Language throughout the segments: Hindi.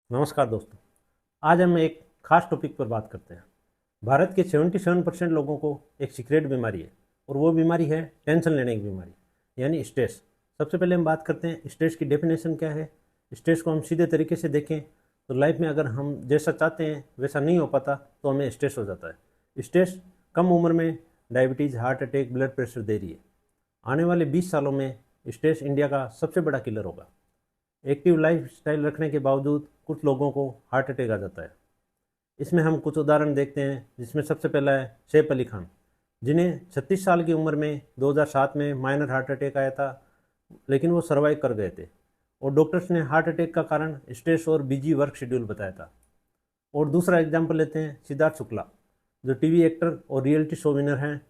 नमस्कार दोस्तों। आज हम एक खास टॉपिक पर बात करते हैं। भारत के 77% लोगों को एक सीक्रेट बीमारी है और वो बीमारी है टेंशन लेने की बीमारी, यानी स्ट्रेस। सबसे पहले हम बात करते हैं स्ट्रेस की डेफिनेशन क्या है। स्ट्रेस को हम सीधे तरीके से देखें तो लाइफ में अगर हम जैसा चाहते हैं वैसा नहीं हो पाता तो हमें स्ट्रेस हो जाता है। स्ट्रेस कम उम्र में diabetes, heart attack, blood pressure दे रही है। आने वाले 20 सालों में स्ट्रेस इंडिया का सबसे बड़ा किलर होगा। एक्टिव लाइफ स्टाइल रखने के बावजूद कुछ लोगों को हार्ट अटैक आ जाता है। इसमें हम कुछ उदाहरण देखते हैं, जिसमें सबसे पहला है सैफ अली खान, जिन्हें 36 साल की उम्र में 2007 में माइनर हार्ट अटैक आया था, लेकिन वो सर्वाइव कर गए थे और डॉक्टर्स ने हार्ट अटैक का कारण स्ट्रेस और बिजी वर्क शेड्यूल बताया था। और दूसरा एग्जाम्पल लेते हैं सिद्धार्थ शुक्ला, जो टीवी एक्टर और रियलिटी शो विनर हैं,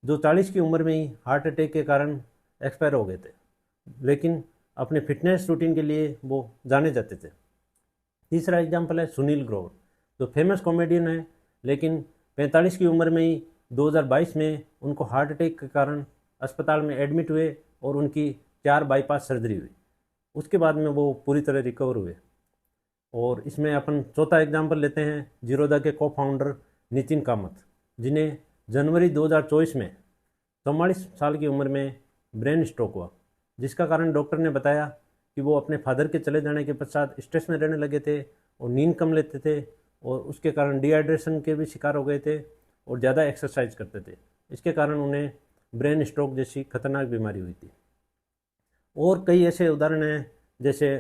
जो 40 की उम्र में ही हार्ट अटैक के कारण एक्सपायर हो गए थे, लेकिन अपने फिटनेस रूटीन के लिए वो जाने जाते थे। तीसरा एग्जाम्पल है सुनील ग्रोवर, जो फेमस कॉमेडियन है, लेकिन 45 की उम्र में ही 2022 में उनको हार्ट अटैक के कारण अस्पताल में एडमिट हुए और उनकी 4 बाईपास सर्जरी हुई। उसके बाद में वो पूरी तरह रिकवर हुए। और इसमें अपन चौथा एग्जाम्पल लेते हैं जीरोदा के को फाउंडर नितिन कामत, जिन्हें जनवरी 2024 में 44 साल की उम्र में ब्रेन स्ट्रोक हुआ, जिसका कारण डॉक्टर ने बताया कि वो अपने फादर के चले जाने के पश्चात स्ट्रेस में रहने लगे थे और नींद कम लेते थे और उसके कारण डिहाइड्रेशन के भी शिकार हो गए थे और ज़्यादा एक्सरसाइज करते थे। इसके कारण उन्हें ब्रेन स्ट्रोक जैसी खतरनाक बीमारी हुई थी। और कई ऐसे उदाहरण हैं, जैसे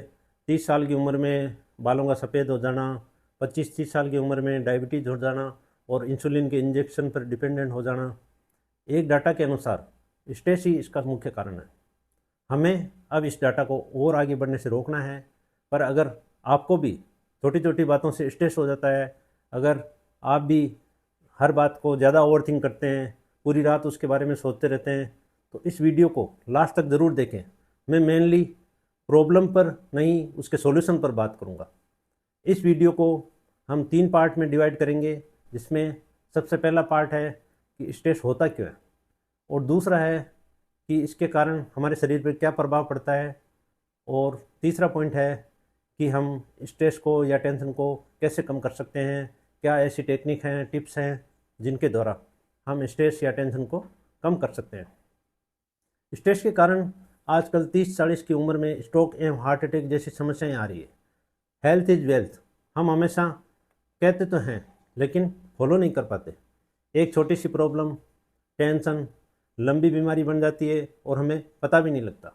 30 साल की उम्र में बालों का सफ़ेद हो जाना, 25-30 साल की उम्र में डायबिटीज़ हो जाना और इंसुलिन के इंजेक्शन पर डिपेंडेंट हो जाना। एक डाटा के अनुसार स्ट्रेस ही इसका मुख्य कारण है। हमें अब इस डाटा को और आगे बढ़ने से रोकना है। पर अगर आपको भी छोटी छोटी बातों से स्ट्रेस हो जाता है, अगर आप भी हर बात को ज़्यादा ओवरथिंक करते हैं, पूरी रात उसके बारे में सोचते रहते हैं, तो इस वीडियो को लास्ट तक ज़रूर देखें। मैं मेनली प्रॉब्लम पर नहीं, उसके सॉल्यूशन पर बात करूँगा। इस वीडियो को हम 3 पार्ट में डिवाइड करेंगे, जिसमें सबसे पहला पार्ट है कि स्ट्रेस होता क्यों है, और दूसरा है कि इसके कारण हमारे शरीर पर क्या प्रभाव पड़ता है, और तीसरा पॉइंट है कि हम स्ट्रेस को या टेंशन को कैसे कम कर सकते हैं। क्या ऐसी टेक्निक हैं, टिप्स हैं जिनके द्वारा हम स्ट्रेस या टेंशन को कम कर सकते हैं। स्ट्रेस के कारण आजकल 30-40 की उम्र में स्ट्रोक एवं हार्ट अटैक जैसी समस्याएं आ रही है। हेल्थ इज़ वेल्थ हम हमेशा कहते तो हैं, लेकिन फॉलो नहीं कर पाते। एक छोटी सी प्रॉब्लम, टेंशन लंबी बीमारी बन जाती है और हमें पता भी नहीं लगता।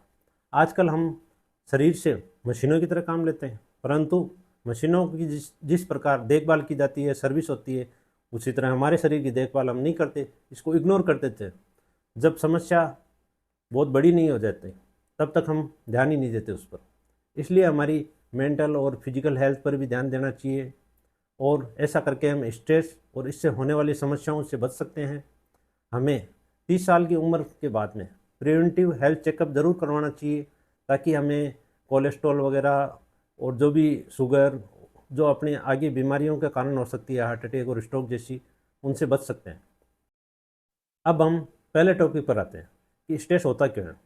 आजकल हम शरीर से मशीनों की तरह काम लेते हैं, परंतु मशीनों की जिस जिस प्रकार देखभाल की जाती है, सर्विस होती है, उसी तरह हमारे शरीर की देखभाल हम नहीं करते, इसको इग्नोर कर देते हैं। जब समस्या बहुत बड़ी नहीं हो जाती तब तक हम ध्यान ही नहीं देते उस पर। इसलिए हमारी मेंटल और फिजिकल हेल्थ पर भी ध्यान देना चाहिए, और ऐसा करके हम स्ट्रेस और इससे होने वाली समस्याओं से बच सकते हैं। हमें 30 साल की उम्र के बाद में प्रिवेंटिव हेल्थ चेकअप ज़रूर करवाना चाहिए, ताकि हमें कोलेस्ट्रॉल वगैरह और जो भी शुगर, जो अपने आगे बीमारियों के कारण हो सकती है, हार्ट अटैक और स्ट्रोक जैसी, उनसे बच सकते हैं। अब हम पहले टॉपिक पर आते हैं कि स्ट्रेस होता क्यों है।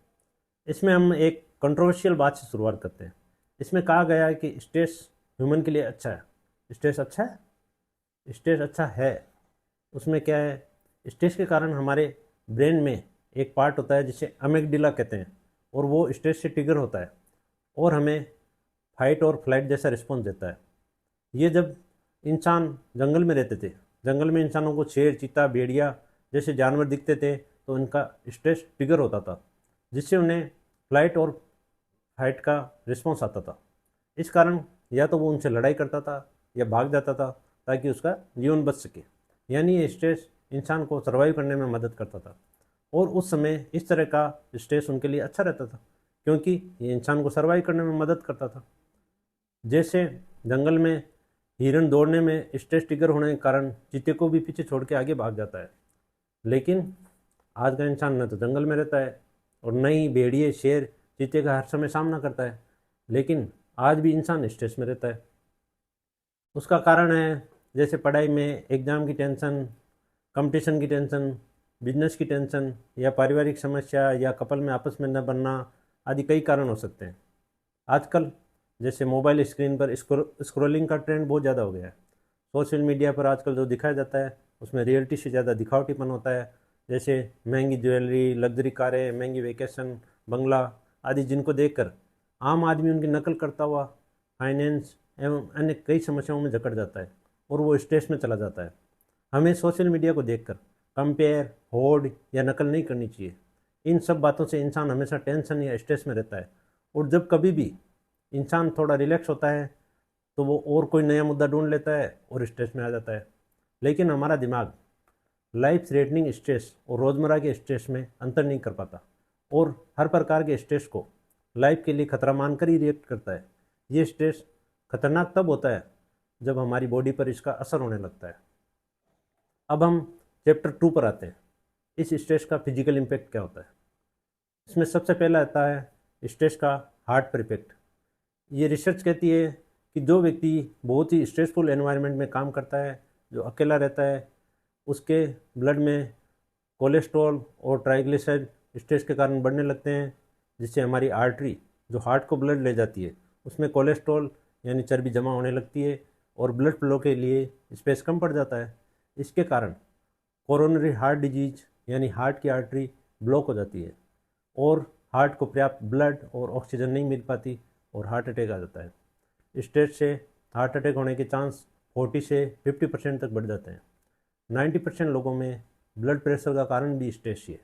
इसमें हम एक कंट्रोवर्शियल बात से शुरुआत करते हैं। इसमें कहा गया है कि स्ट्रेस ह्यूमन के लिए अच्छा है। स्ट्रेस अच्छा है? स्ट्रेस अच्छा है। उसमें क्या है, स्ट्रेस के कारण हमारे ब्रेन में एक पार्ट होता है जिसे अमेगडिला कहते हैं, और वो स्ट्रेस से ट्रिगर होता है और हमें फाइट और फ्लाइट जैसा रिस्पॉन्स देता है। ये जब इंसान जंगल में रहते थे, जंगल में इंसानों को शेर, चीता, भेड़िया जैसे जानवर दिखते थे, तो इनका स्ट्रेस ट्रिगर होता था, जिससे उन्हें फ्लाइट और फाइट का रिस्पॉन्स आता था। इस कारण या तो वो उनसे लड़ाई करता था या भाग जाता था, ताकि उसका जीवन बच सके। यानी ये स्ट्रेस इंसान को सर्वाइव करने में मदद करता था, और उस समय इस तरह का स्ट्रेस उनके लिए अच्छा रहता था, क्योंकि ये इंसान को सर्वाइव करने में मदद करता था। जैसे जंगल में हिरन दौड़ने में स्ट्रेस ट्रिगर होने के कारण चीते को भी पीछे छोड़ के आगे भाग जाता है, लेकिन आज का इंसान न तो जंगल में रहता है और न ही भेड़िए, शेर, चीते का हर समय सामना करता है, लेकिन आज भी इंसान स्ट्रेस में रहता है। उसका कारण है जैसे पढ़ाई में एग्ज़ाम की टेंशन, कंपटीशन की टेंशन, बिजनेस की टेंशन, या पारिवारिक समस्या, या कपल में आपस में न बनना, आदि कई कारण हो सकते हैं। आजकल जैसे मोबाइल स्क्रीन पर स्क्रोलिंग का ट्रेंड बहुत ज़्यादा हो गया है। सोशल मीडिया पर आजकल जो दिखाया जाता है उसमें रियलिटी से ज़्यादा दिखावटीपन होता है। जैसे महंगी ज्वेलरी, लग्जरी कारें, महंगी वेकेशन, बंगला आदि, जिनको देखकर आम आदमी उनकी नकल करता हुआ फाइनेंस एवं अन्य कई समस्याओं में जकड़ जाता है और वो स्ट्रेस में चला जाता है। हमें सोशल मीडिया को देखकर कंपेयर, होड़ या नकल नहीं करनी चाहिए। इन सब बातों से इंसान हमेशा टेंशन या स्ट्रेस में रहता है, और जब कभी भी इंसान थोड़ा रिलैक्स होता है तो वो और कोई नया मुद्दा ढूंढ लेता है और स्ट्रेस में आ जाता है। लेकिन हमारा दिमाग लाइफ थ्रेटनिंग स्ट्रेस और रोज़मर्रा के स्ट्रेस में अंतर नहीं कर पाता, और हर प्रकार के स्ट्रेस को लाइफ के लिए खतरा मानकर ही रिएक्ट करता है। ये स्ट्रेस खतरनाक तब होता है जब हमारी बॉडी पर इसका असर होने लगता है। अब हम चैप्टर 2 पर आते हैं। इस स्ट्रेस का फिजिकल इम्पैक्ट क्या होता है। इसमें सबसे पहला आता है स्ट्रेस का हार्ट पर इफेक्ट। ये रिसर्च कहती है कि जो व्यक्ति बहुत ही स्ट्रेसफुल एनवायरनमेंट में काम करता है, जो अकेला रहता है, उसके ब्लड में कोलेस्ट्रॉल और ट्राइग्लिसराइड स्ट्रेस के कारण बढ़ने लगते हैं, जिससे हमारी आर्टरी जो हार्ट को ब्लड ले जाती है उसमें कोलेस्ट्रॉल यानी चर्बी जमा होने लगती है और ब्लड फ्लो के लिए स्पेस कम पड़ जाता है। इसके कारण कोरोनरी हार्ट डिजीज यानी हार्ट की आर्टरी ब्लॉक हो जाती है और हार्ट को पर्याप्त ब्लड और ऑक्सीजन नहीं मिल पाती और हार्ट अटैक आ जाता है। स्ट्रेस से हार्ट अटैक होने के चांस 40 से 50% तक बढ़ जाते हैं। 90% लोगों में ब्लड प्रेशर का कारण भी स्ट्रेस ही है।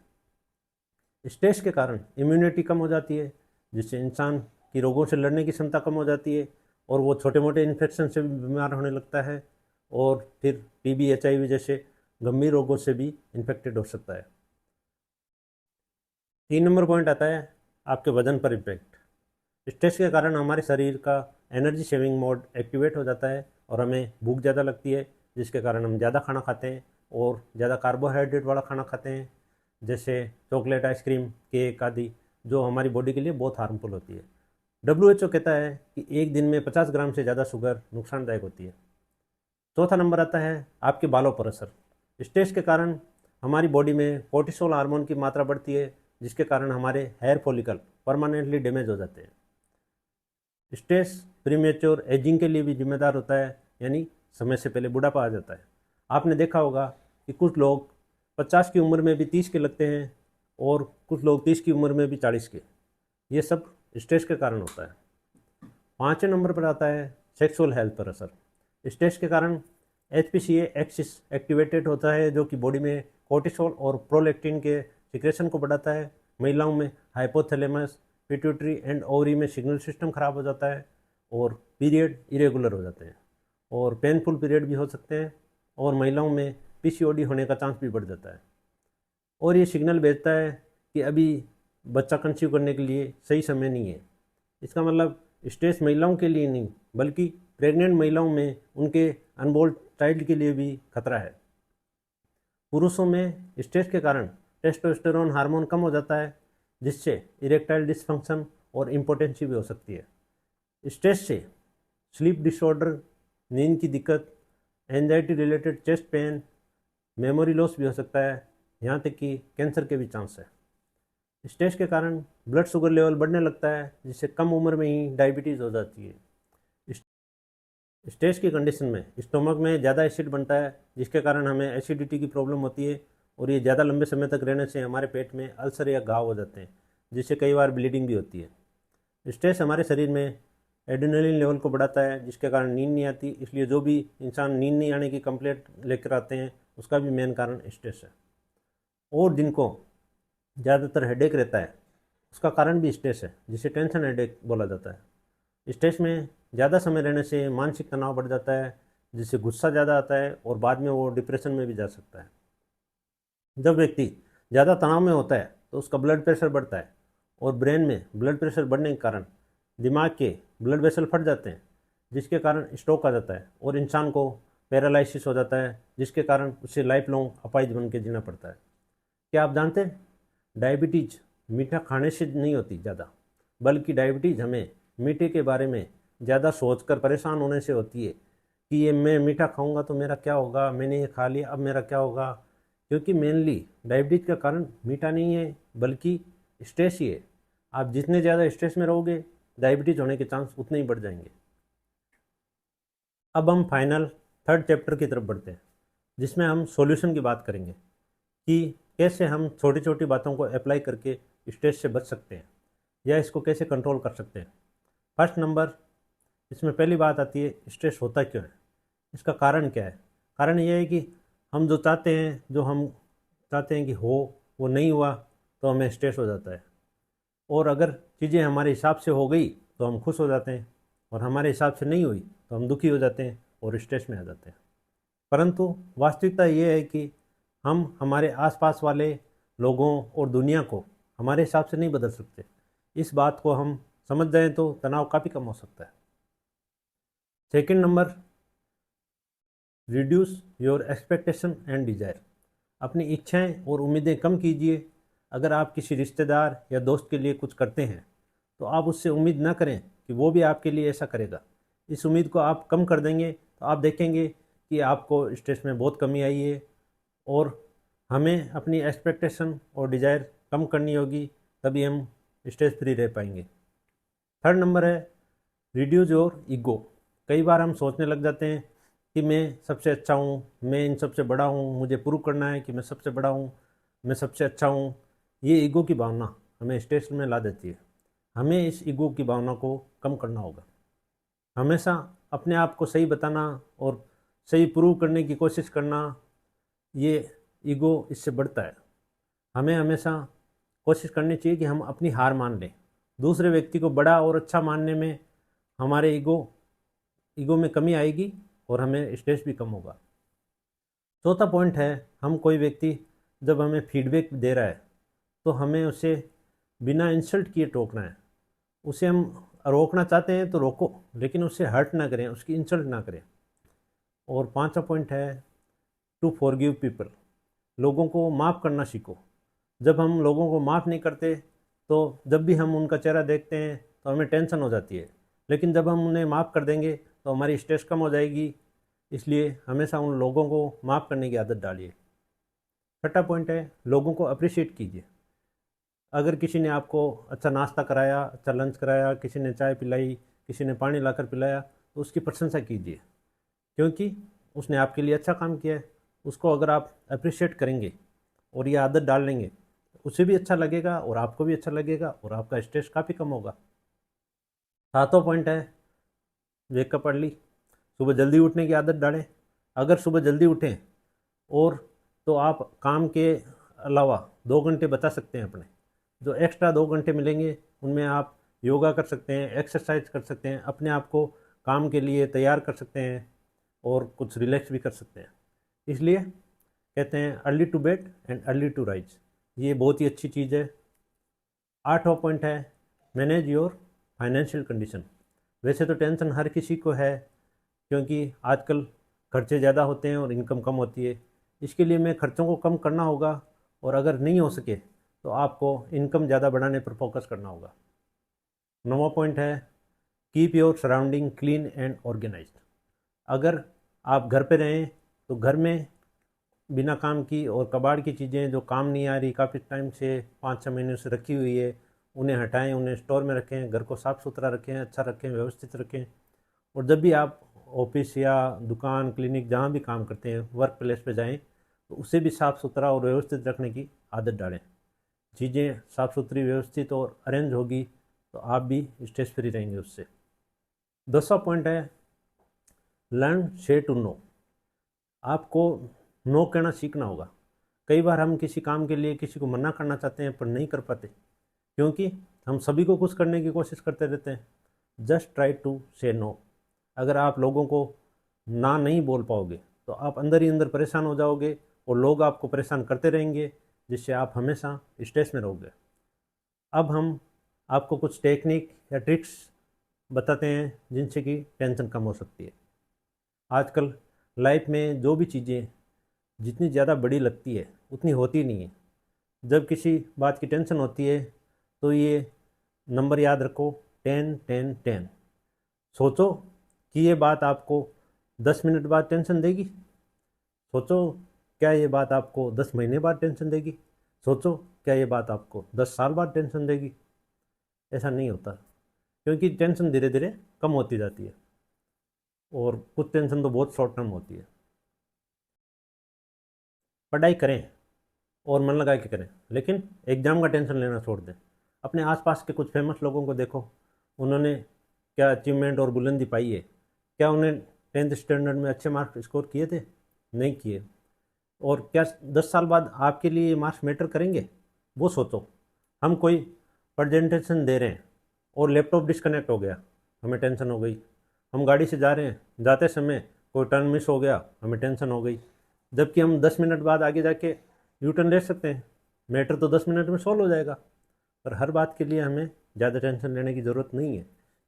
स्ट्रेस के कारण इम्यूनिटी कम हो जाती है, जिससे इंसान की रोगों से लड़ने की क्षमता कम हो जाती है और वो छोटे मोटे इन्फेक्शन से भी बीमार होने लगता है और फिर टीबी, HIV जैसे गंभीर रोगों से भी इन्फेक्टेड हो सकता है। 3 नंबर पॉइंट आता है आपके वजन पर इम्पैक्ट। स्ट्रेस के कारण हमारे शरीर का एनर्जी सेविंग मोड एक्टिवेट हो जाता है और हमें भूख ज़्यादा लगती है, जिसके कारण हम ज़्यादा खाना खाते हैं और ज़्यादा कार्बोहाइड्रेट वाला खाना खाते हैं, जैसे चॉकलेट, आइसक्रीम, केक आदि, जो हमारी बॉडी के लिए बहुत हार्मफुल होती है। WHO कहता है कि एक दिन में 50 ग्राम से ज़्यादा शुगर नुकसानदायक होती है। चौथा नंबर आता है आपके बालों पर असर। स्ट्रेस के कारण हमारी बॉडी में कोर्टिसोल हार्मोन की मात्रा बढ़ती है, जिसके कारण हमारे हेयर फॉलिकल परमानेंटली डैमेज हो जाते हैं। स्ट्रेस प्रीमेच्योर एजिंग के लिए भी जिम्मेदार होता है, यानी समय से पहले बुढ़ापा आ जाता है। आपने देखा होगा कि कुछ लोग 50 की उम्र में भी 30 के लगते हैं और कुछ लोग 30 की उम्र में भी 40 के। ये सब स्ट्रेस के कारण होता है। 5वें नंबर पर आता है सेक्सुअल हेल्थ पर असर। स्ट्रेस के कारण HPCA एक्सिस एक्टिवेटेड होता है, जो कि बॉडी में कोर्टिसोल और प्रोलैक्टिन के सिक्रेशन को बढ़ाता है। महिलाओं में हाइपोथैलेमस, पिट्यूटरी एंड ओवरी में सिग्नल सिस्टम खराब हो जाता है और पीरियड इरेगुलर हो जाते हैं और पेनफुल पीरियड भी हो सकते हैं, और महिलाओं में PCOD होने का चांस भी बढ़ जाता है। और ये सिग्नल भेजता है कि अभी बच्चा कंसीव करने के लिए सही समय नहीं है। इसका मतलब स्ट्रेस महिलाओं के लिए नहीं, बल्कि प्रेग्नेंट महिलाओं में उनके अनबोर्न चाइल्ड के लिए भी खतरा है। पुरुषों में स्ट्रेस के कारण टेस्टोस्टेरोन हार्मोन कम हो जाता है, जिससे इरेक्टाइल डिसफंक्शन और इम्पोटेंसी भी हो सकती है। स्ट्रेस से स्लीप डिसऑर्डर, नींद की दिक्कत, anxiety related chest pain, memory loss भी हो सकता है, यहाँ तक कि कैंसर के भी चांस है। स्ट्रेस के कारण ब्लड शुगर लेवल बढ़ने लगता है, जिससे कम उम्र में ही डायबिटीज़ हो जाती है। स्ट्रेस की कंडीशन में स्टोमक में ज़्यादा एसिड बनता है, जिसके कारण हमें एसिडिटी की प्रॉब्लम होती है और ये ज़्यादा लंबे समय तक रहने से हमारे पेट में अल्सर या घाव हो जाते हैं, जिससे कई बार ब्लीडिंग भी होती है। स्ट्रेस हमारे शरीर में एड्रेनलिन लेवल को बढ़ाता है, जिसके कारण नींद नहीं आती। इसलिए जो भी इंसान नींद नहीं आने की कंप्लेंट लेकर आते हैं, उसका भी मेन कारण स्ट्रेस है। और जिनको ज़्यादातर हेडेक रहता है, उसका कारण भी स्ट्रेस है, जिसे टेंशन हेडेक बोला जाता है। स्ट्रेस में ज़्यादा समय रहने से मानसिक तनाव बढ़ जाता है, जिससे गुस्सा ज़्यादा आता है और बाद में वो डिप्रेशन में भी जा सकता है। जब व्यक्ति ज़्यादा तनाव में होता है तो उसका ब्लड प्रेशर बढ़ता है और ब्रेन में ब्लड प्रेशर बढ़ने के कारण दिमाग के ब्लड वेसल फट जाते हैं, जिसके कारण स्ट्रोक आ जाता है और इंसान को पैरालिसिस हो जाता है, जिसके कारण उसे लाइफ लॉन्ग अपाहिज बन के जीना पड़ता है। क्या आप जानते हैं, डायबिटीज़ मीठा खाने से नहीं होती ज़्यादा, बल्कि डायबिटीज़ हमें मीठे के बारे में ज़्यादा सोचकर परेशान होने से होती है कि ये मैं मीठा खाऊंगा तो मेरा क्या होगा, मैंने ये खा लिया अब मेरा क्या होगा। क्योंकि मेनली डायबिटीज़ का कारण मीठा नहीं है, बल्कि स्ट्रेस ही है। आप जितने ज़्यादा स्ट्रेस में रहोगे, डायबिटीज़ होने के चांस उतने ही बढ़ जाएंगे। अब हम फाइनल थर्ड चैप्टर की तरफ बढ़ते हैं, जिसमें हम सॉल्यूशन की बात करेंगे कि कैसे हम छोटी छोटी बातों को अप्लाई करके स्ट्रेस से बच सकते हैं या इसको कैसे कंट्रोल कर सकते हैं। फर्स्ट नंबर, इसमें पहली बात आती है, स्ट्रेस होता क्यों है, इसका कारण क्या है। कारण यह है कि हम जो चाहते हैं, जो हम चाहते हैं कि हो, वो नहीं हुआ तो हमें स्ट्रेस हो जाता है। और अगर चीज़ें हमारे हिसाब से हो गई तो हम खुश हो जाते हैं, और हमारे हिसाब से नहीं हुई तो हम दुखी हो जाते हैं और स्ट्रेस में आ जाते हैं। परंतु वास्तविकता ये है कि हम हमारे आसपास वाले लोगों और दुनिया को हमारे हिसाब से नहीं बदल सकते। इस बात को हम समझ जाएं तो तनाव काफ़ी कम हो सकता है। Second number, reduce your expectation and desire. अपनी इच्छाएं और उम्मीदें कम कीजिए। अगर आप किसी रिश्तेदार या दोस्त के लिए कुछ करते हैं तो आप उससे उम्मीद ना करें कि वो भी आपके लिए ऐसा करेगा। इस उम्मीद को आप कम कर देंगे तो आप देखेंगे कि आपको स्ट्रेस में बहुत कमी आई है। और हमें अपनी एक्सपेक्टेशन और डिज़ायर कम करनी होगी, तभी हम स्ट्रेस फ्री रह पाएंगे। थर्ड नंबर है, रिड्यूस योर ईगो। कई बार हम सोचने लग जाते हैं कि मैं सबसे अच्छा हूँ, मैं इन सबसे बड़ा हूँ, मुझे प्रूव करना है कि मैं सबसे बड़ा हूँ, मैं सबसे अच्छा हूँ। ये ईगो की भावना हमें स्ट्रेस में ला देती है। हमें इस ईगो की भावना को कम करना होगा। हमेशा अपने आप को सही बताना और सही प्रूव करने की कोशिश करना, ये ईगो इससे बढ़ता है। हमें हमेशा कोशिश करनी चाहिए कि हम अपनी हार मान लें। दूसरे व्यक्ति को बड़ा और अच्छा मानने में हमारे ईगो में कमी आएगी और हमें स्ट्रेस भी कम होगा। चौथा पॉइंट है, हम कोई व्यक्ति जब हमें फीडबैक दे रहा है तो हमें उसे बिना इंसल्ट किए टोकना है। उसे हम रोकना चाहते हैं तो रोको, लेकिन उससे हर्ट ना करें, उसकी इंसल्ट ना करें। और पांचवा पॉइंट है, टू फॉरगिव पीपल। लोगों को माफ़ करना सीखो। जब हम लोगों को माफ़ नहीं करते तो जब भी हम उनका चेहरा देखते हैं तो हमें टेंशन हो जाती है, लेकिन जब हम उन्हें माफ़ कर देंगे तो हमारी स्ट्रेस कम हो जाएगी। इसलिए हमेशा उन लोगों को माफ़ करने की आदत डालिए। छठा पॉइंट है, लोगों को अप्रिशिएट कीजिए। अगर किसी ने आपको अच्छा नाश्ता कराया, अच्छा लंच कराया, किसी ने चाय पिलाई, किसी ने पानी लाकर पिलाया, तो उसकी प्रशंसा कीजिए, क्योंकि उसने आपके लिए अच्छा काम किया है। उसको अगर आप अप्रिशिएट करेंगे और ये आदत डाल लेंगे, उसे भी अच्छा लगेगा और आपको भी अच्छा लगेगा और आपका स्ट्रेस काफ़ी कम होगा। सातवां पॉइंट है, वेकअप अर्ली। सुबह जल्दी उठने की आदत डालें। अगर सुबह जल्दी उठें और तो आप काम के अलावा 2 घंटे बचा सकते हैं अपने। जो एक्स्ट्रा 2 घंटे मिलेंगे उनमें आप योगा कर सकते हैं, एक्सरसाइज कर सकते हैं, अपने आप को काम के लिए तैयार कर सकते हैं और कुछ रिलैक्स भी कर सकते हैं। इसलिए कहते हैं early to bed and early to rise. ये बहुत ही अच्छी चीज़ है। आठवां पॉइंट है, मैनेज योर फाइनेंशियल कंडीशन। वैसे तो टेंशन हर किसी को है, क्योंकि आजकल खर्चे ज़्यादा होते हैं और इनकम कम होती है। इसके लिए हमें खर्चों को कम करना होगा, और अगर नहीं हो सके तो आपको इनकम ज़्यादा बढ़ाने पर फोकस करना होगा। नौवां पॉइंट है, keep your surrounding clean and organised. अगर आप घर पे रहें तो घर में बिना काम की और कबाड़ की चीज़ें जो काम नहीं आ रही, काफ़ी टाइम से 5-6 महीने से रखी हुई है, उन्हें हटाएं, उन्हें स्टोर में रखें, घर को साफ़ सुथरा रखें, अच्छा रखें, व्यवस्थित रखें। और जब भी आप ऑफिस या दुकान, क्लिनिक, जहाँ भी काम करते हैं, वर्क प्लेस पे जाएं तो उसे भी साफ़ सुथरा और व्यवस्थित रखने की आदत डालें। चीज़ें साफ़ सुथरी, व्यवस्थित और अरेंज होगी तो आप भी स्ट्रेस फ्री रहेंगे उससे। 10वां पॉइंट है, लर्न से टू नो। आपको नो कहना सीखना होगा। कई बार हम किसी काम के लिए किसी को मना करना चाहते हैं पर नहीं कर पाते, क्योंकि हम सभी को कुछ करने की कोशिश करते रहते हैं। जस्ट ट्राई टू से नो। अगर आप लोगों को ना नहीं बोल पाओगे तो आप अंदर ही अंदर परेशान हो जाओगे और लोग आपको परेशान करते रहेंगे, जिससे आप हमेशा स्ट्रेस में रहोगे। अब हम आपको कुछ टेक्निक या ट्रिक्स बताते हैं जिनसे कि टेंशन कम हो सकती है। आजकल लाइफ में जो भी चीज़ें जितनी ज़्यादा बड़ी लगती है उतनी होती नहीं है। जब किसी बात की टेंशन होती है तो ये नंबर याद रखो, 10-10-10। सोचो कि ये बात आपको 10 मिनट बाद टेंशन देगी। सोचो क्या ये बात आपको 10 महीने बाद टेंशन देगी। सोचो क्या ये बात आपको 10 साल बाद टेंशन देगी। ऐसा नहीं होता। क्योंकि टेंशन धीरे धीरे कम होती जाती है और कुछ टेंशन तो बहुत शॉर्ट टर्म होती है। पढ़ाई करें और मन लगा के करें, लेकिन एग्ज़ाम का टेंशन लेना छोड़ दें। अपने आसपास के कुछ फेमस लोगों को देखो, उन्होंने क्या अचीवमेंट और बुलंदी पाई है। क्या उन्हें 10th स्टैंडर्ड में अच्छे मार्क्स स्कोर किए थे? नहीं किए। और क्या 10 साल बाद आपके लिए ये मार्क्स मैटर करेंगे? वो सोचो। हम कोई प्रेजेंटेशन दे रहे हैं और लैपटॉप डिस्कनेक्ट हो गया, हमें टेंशन हो गई। हम गाड़ी से जा रहे हैं, जाते समय कोई टर्न मिस हो गया, हमें टेंशन हो गई। जबकि हम 10 मिनट बाद आगे जाके यू टर्न ले सकते हैं, मैटर तो 10 मिनट में सॉल्व हो जाएगा। पर हर बात के लिए हमें ज़्यादा टेंशन लेने की ज़रूरत नहीं है,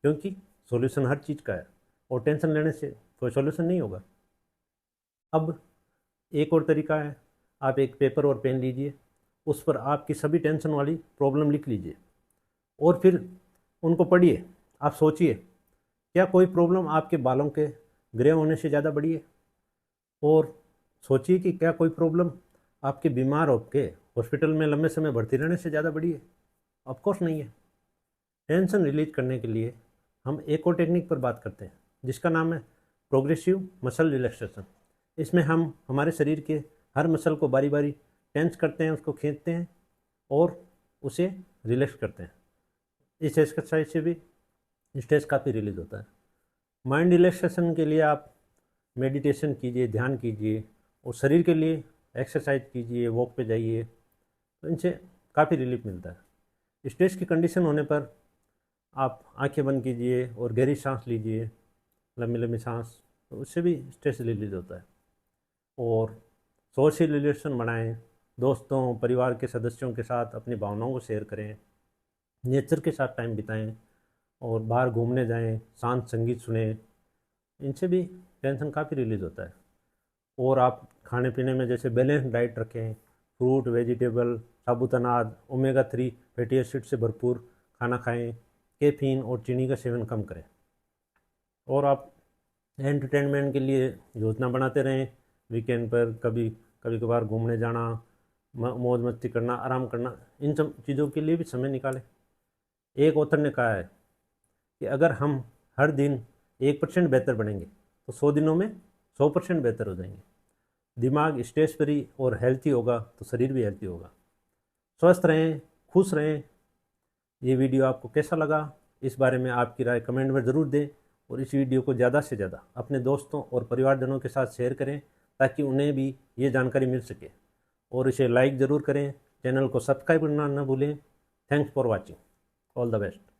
क्योंकि सॉल्यूशन हर चीज़ का है और टेंशन लेने से कोई सॉल्यूशन नहीं होगा। अब एक और तरीका है, आप एक पेपर और पेन लीजिए, उस पर आपकी सभी टेंशन वाली प्रॉब्लम लिख लीजिए और फिर उनको पढ़िए। आप सोचिए, क्या कोई प्रॉब्लम आपके बालों के ग्रे होने से ज़्यादा बड़ी है? और सोचिए कि क्या कोई प्रॉब्लम आपके बीमार होकर हॉस्पिटल में लंबे समय भर्ती रहने से ज़्यादा बड़ी है? ऑफ कोर्स नहीं है। टेंशन रिलीज करने के लिए हम एक और टेक्निक पर बात करते हैं, जिसका नाम है प्रोग्रेसिव मसल रिलैक्सेशन। इसमें हम हमारे शरीर के हर मसल को बारी बारी टेंस करते हैं, उसको खींचते हैं और उसे रिलैक्स करते हैं। इस एक्सरसाइज से भी स्ट्रेस काफ़ी रिलीज होता है। माइंड रिलैक्सेशन के लिए आप मेडिटेशन कीजिए, ध्यान कीजिए, और शरीर के लिए एक्सरसाइज कीजिए, वॉक पे जाइए, तो इनसे काफ़ी रिलीफ मिलता है। स्ट्रेस की कंडीशन होने पर आप आंखें बंद कीजिए और गहरी सांस लीजिए, लंबी लंबी सांस, तो उससे भी स्ट्रेस रिलीज होता है। और सोशल रिलेशन बनाएं, दोस्तों परिवार के सदस्यों के साथ अपनी भावनाओं को शेयर करें, नेचर के साथ टाइम बिताएं और बाहर घूमने जाएं, शांत संगीत सुनें, इनसे भी टेंशन काफ़ी रिलीज होता है। और आप खाने पीने में जैसे बैलेंस डाइट रखें, फ्रूट, वेजिटेबल, साबुत अनाज, ओमेगा 3 फैटी एसिड से भरपूर खाना खाएं, कैफीन और चीनी का सेवन कम करें। और आप एंटरटेनमेंट के लिए योजना बनाते रहें, वीकेंड पर कभी कभार घूमने जाना, मौज मस्ती करना, आराम करना, इन सब चीज़ों के लिए भी समय निकालें। एक ऑथर ने कहा है कि अगर हम हर दिन 1% बेहतर बनेंगे तो 100 दिनों में 100% बेहतर हो जाएंगे। दिमाग स्ट्रेस फ्री और हेल्थी होगा तो शरीर भी हेल्थी होगा। स्वस्थ रहें, खुश रहें। ये वीडियो आपको कैसा लगा, इस बारे में आपकी राय कमेंट में ज़रूर दें और इस वीडियो को ज़्यादा से ज़्यादा अपने दोस्तों और परिवारजनों के साथ शेयर करें, ताकि उन्हें भी ये जानकारी मिल सके। और इसे लाइक ज़रूर करें, चैनल को सब्सक्राइब करना न भूलें। Thanks for watching, all the best.